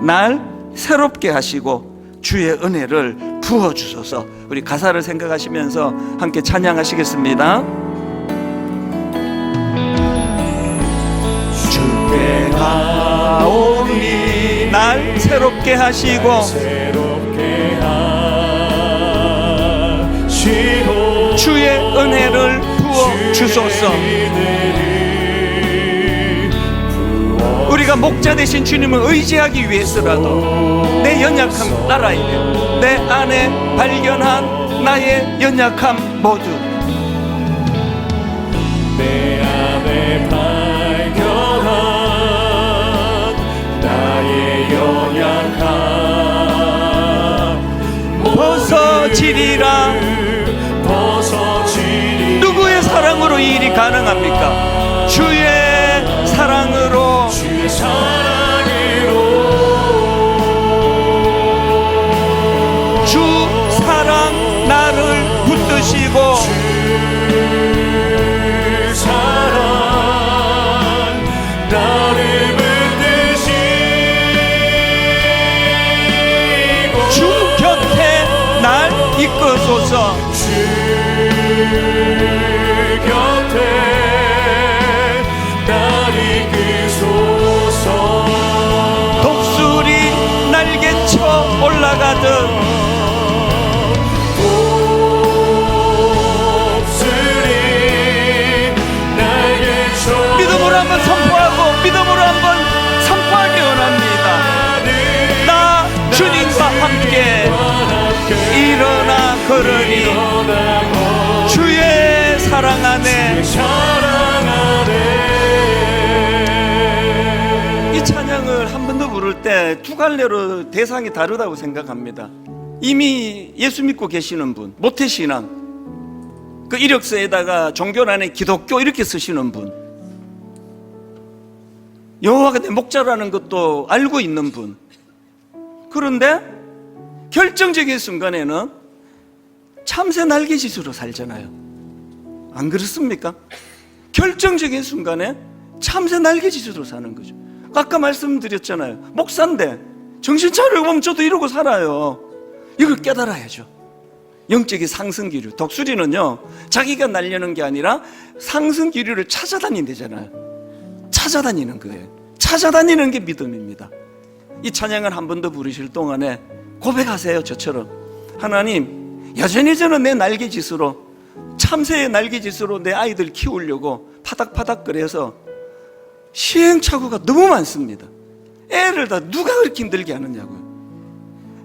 날 새롭게 하시고 주의 은혜를 부어주소서. 우리 가사를 생각하시면서 함께 찬양하시겠습니다. 주께 가오니 날 새롭게 하시고 주의 은혜를 부어주소서. 우리가 목자 되신 주님을 의지하기 위해서라도 내 연약한 나라에 내 안에 발견한 나의 연약함 모두, 내 안에 발견한 나의 연약함 벗어지리라. 누구의 사랑으로 이 일이 가능합니까? 주의 사랑으로. 주의 사랑으로 주 사랑 나를 붙드시고 주 사랑 나를 붙드시고 주 곁에 날 이끄소서. 주 곁에 날 이끄소서. 독수리 날개쳐 올라가듯 독수리 날개쳐 믿음으로 한번 선포하고 믿음으로 한번 선포하기 원합니다. 나 주님과 함께 일어나 걸으니 주의 사랑 안에. 이 찬양을 한 번 더 부를 때 두 갈래로 대상이 다르다고 생각합니다. 이미 예수 믿고 계시는 분, 모태신앙, 그 이력서에다가 종교란에 기독교 이렇게 쓰시는 분, 여호와가 내 목자라는 것도 알고 있는 분, 그런데 결정적인 순간에는 참새 날개짓으로 살잖아요. 안 그렇습니까? 결정적인 순간에 참새 날개짓으로 사는 거죠. 아까 말씀드렸잖아요. 목사인데 정신 차려보면 저도 이러고 살아요. 이걸 깨달아야죠. 영적인 상승기류. 독수리는요, 자기가 날려는 게 아니라 상승기류를 찾아다닌대잖아요. 찾아다니는 거예요. 찾아다니는 게 믿음입니다. 이 찬양을 한 번 더 부르실 동안에 고백하세요. 저처럼. 하나님, 여전히 저는 내 날개짓으로, 참새의 날개짓으로 내 아이들 키우려고 파닥파닥거려서 시행착오가 너무 많습니다. 애를 다 누가 그렇게 힘들게 하느냐고요.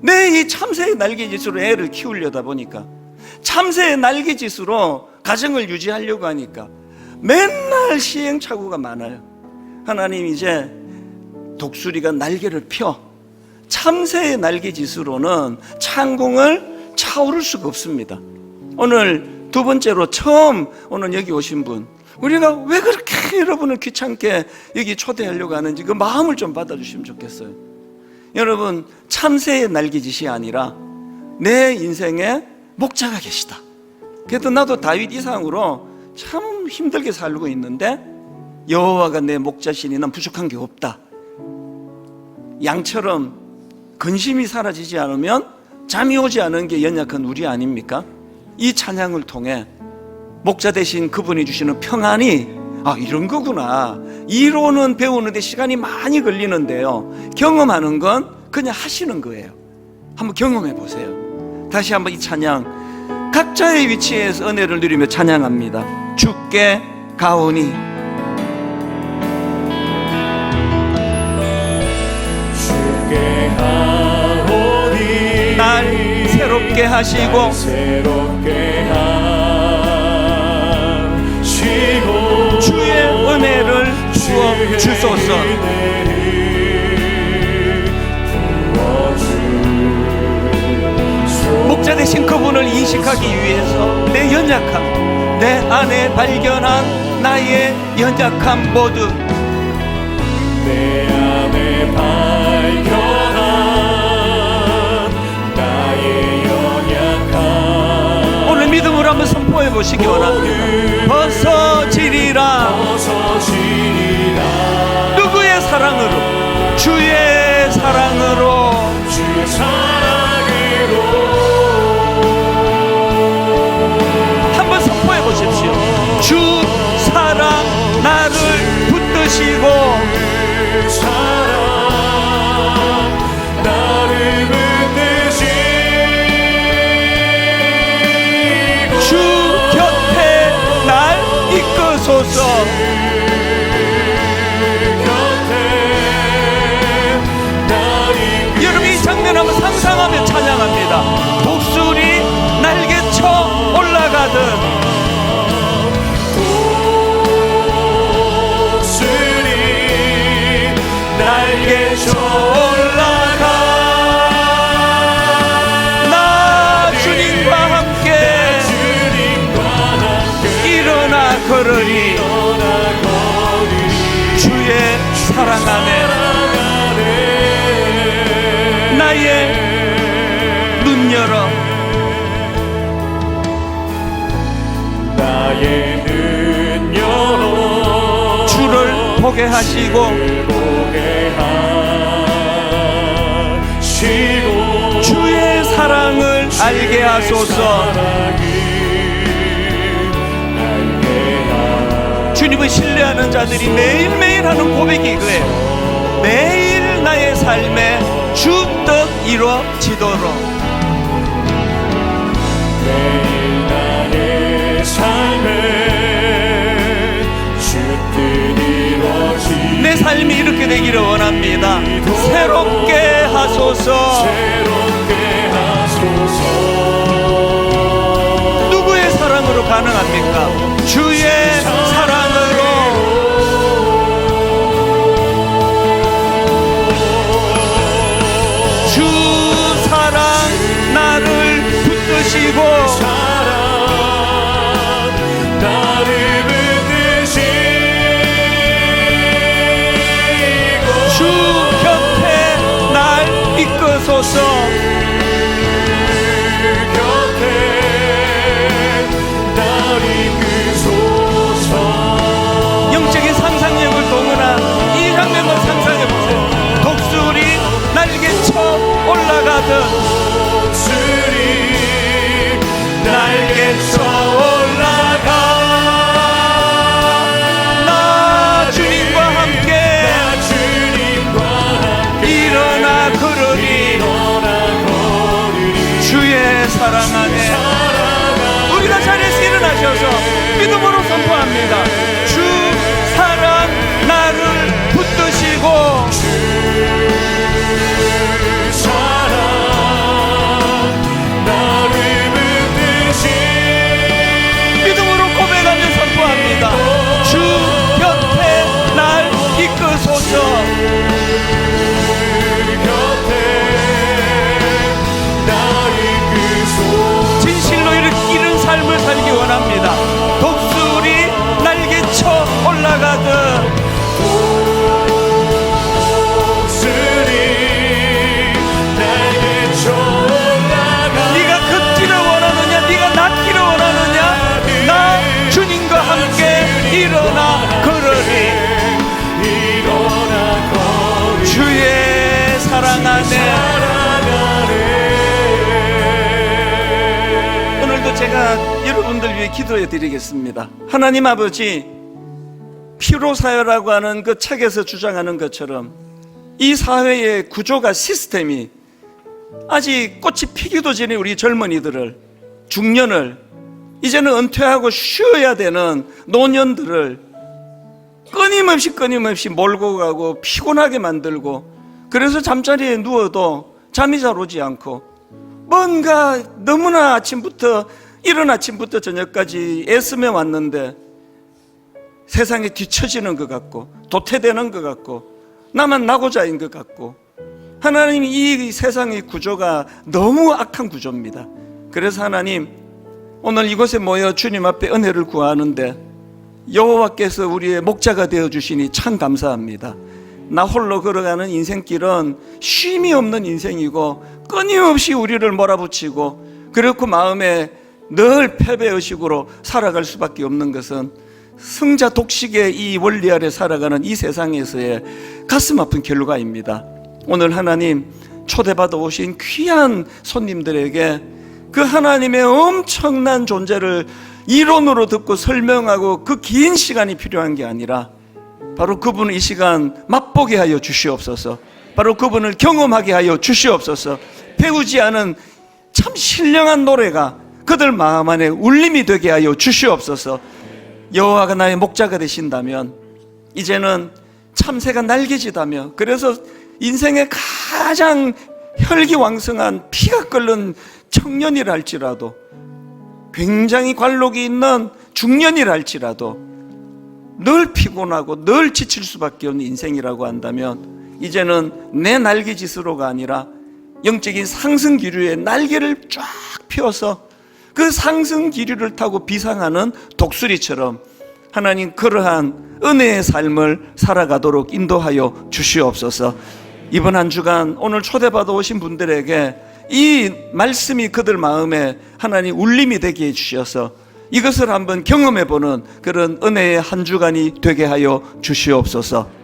내 이 참새의 날개짓으로 애를 키우려다 보니까, 참새의 날개짓으로 가정을 유지하려고 하니까 맨날 시행착오가 많아요. 하나님, 이제 독수리가 날개를 펴 참새의 날개짓으로는 창공을 차오를 수가 없습니다. 오늘 두 번째로 처음 오늘 여기 오신 분, 우리가 왜 그렇게 여러분을 귀찮게 여기 초대하려고 하는지 그 마음을 좀 받아주시면 좋겠어요. 여러분, 참새의 날개짓이 아니라 내 인생에 목자가 계시다. 그래도 나도 다윗 이상으로 참 힘들게 살고 있는데 여호와가 내 목자시니 난 부족한 게 없다. 양처럼 근심이 사라지지 않으면 잠이 오지 않은 게 연약한 우리 아닙니까? 이 찬양을 통해 목자 되신 그분이 주시는 평안이, 아, 이런 거구나. 이론은 배우는데 시간이 많이 걸리는데요, 경험하는 건 그냥 하시는 거예요. 한번 경험해 보세요. 다시 한번 이 찬양, 각자의 위치에서 은혜를 누리며 찬양합니다. 주께 가오니. 주께 가오니 날 새롭게 하시고 새롭게 하시고 주의 은혜를 부어 주소서. 목자 되신 그분을 인식하기 위해서 내 연약함, 내 안에 발견한 나의 연약함 모두, 내 안에 발견한 나의 연약함 오늘 믿음으로 한번 선포해 보시기 원합니다. 벗어지리라. 벗어지리라. 누구의 사랑으로? 주의 사랑으로. 하소서. 여러분 이 장면 한번 상상하며 찬양합니다. 독수리 날개쳐 올라가듯 독수리 날개쳐 올라가 나 주님과 함께 일어나 걸으리. 주의 사랑 안에 나의 눈 열어. 나의 눈 열어 주를 보게 하시고 보게 하시고 주의 사랑을 알게 하소서. 주님을 신뢰하는 자들이 매일매일 하는 고백이 그래요. 매일 나의 삶에 주 뜻 이루어지도록. 매일 나의 삶에 주 뜻 이루어지도록 내 삶이 이렇게 되기를 원합니다. 새롭게 하소서. 새롭게 하소서. 누구의 사랑으로 가능합니까? 주의 사랑으로. 주 사랑 나를 붙드시고 사랑 나를 붙드시고 주 곁에 날 이끄소서. 곁에 날 이끄소서. 영적인 상상력을 동원한 이 장면을 상상해보세요. 독수리 날개쳐 올라가듯 독수리 날개쳐 올라가 나 주님과 함께 주님과 함께 일어나 걸으리. 주의 사랑 안에 우리가 자리에서 일어나셔서 믿음으로 선포합니다. 주 사랑 나를 붙드시고 사랑 나를 붙드시 믿음으로 고백하며 선포합니다. 주 곁에 날 이끄소서. 곁에 날 이끄소서. 진실로 이런 삶을 살기 원합니다. 독수리 날개쳐 올라가듯 독수리 날개쳐 올라가 네가 걷기를 원하느냐, 네가 낫기를 원하느냐, 나 주님과 함께 일어나 걸으리. 일어나 걸으리. 주의 사랑 안에. 오늘도 제가 여러분들 위해 기도해 드리겠습니다. 하나님 아버지, 피로사회라고 하는 그 책에서 주장하는 것처럼 이 사회의 구조가, 시스템이 아직 꽃이 피기도 전에 우리 젊은이들을, 중년을, 이제는 은퇴하고 쉬어야 되는 노년들을 끊임없이 몰고 가고 피곤하게 만들고, 그래서 잠자리에 누워도 잠이 잘 오지 않고 뭔가 너무나 이른 아침부터 저녁까지 애쓰며 왔는데 세상에 뒤처지는 것 같고 도태되는 것 같고 나만 나고자인 것 같고, 하나님 이 세상의 구조가 너무 악한 구조입니다. 그래서 하나님, 오늘 이곳에 모여 주님 앞에 은혜를 구하는데 여호와께서 우리의 목자가 되어주시니 참 감사합니다. 나 홀로 걸어가는 인생길은 쉼이 없는 인생이고 끊임없이 우리를 몰아붙이고, 그렇고 마음에 늘 패배의식으로 살아갈 수밖에 없는 것은 승자 독식의 이 원리 아래 살아가는 이 세상에서의 가슴 아픈 결과입니다. 오늘 하나님 초대받아 오신 귀한 손님들에게 그 하나님의 엄청난 존재를 이론으로 듣고 설명하고 그 긴 시간이 필요한 게 아니라 바로 그분을 이 시간 맛보게 하여 주시옵소서. 바로 그분을 경험하게 하여 주시옵소서. 배우지 않은 참 신령한 노래가 그들 마음 안에 울림이 되게 하여 주시옵소서. 여호와가 나의 목자가 되신다면 이제는 참새가 날개지다며, 그래서 인생의 가장 혈기왕성한 피가 끓는 청년이라 할지라도, 굉장히 관록이 있는 중년이라 할지라도 늘 피곤하고 늘 지칠 수밖에 없는 인생이라고 한다면, 이제는 내 날개짓으로가 아니라 영적인 상승 기류의 날개를 쫙 펴서 그 상승 기류를 타고 비상하는 독수리처럼 하나님 그러한 은혜의 삶을 살아가도록 인도하여 주시옵소서. 이번 한 주간 오늘 초대받아 오신 분들에게 이 말씀이 그들 마음에 하나님 울림이 되게 해주셔서 이것을 한번 경험해보는 그런 은혜의 한 주간이 되게 하여 주시옵소서.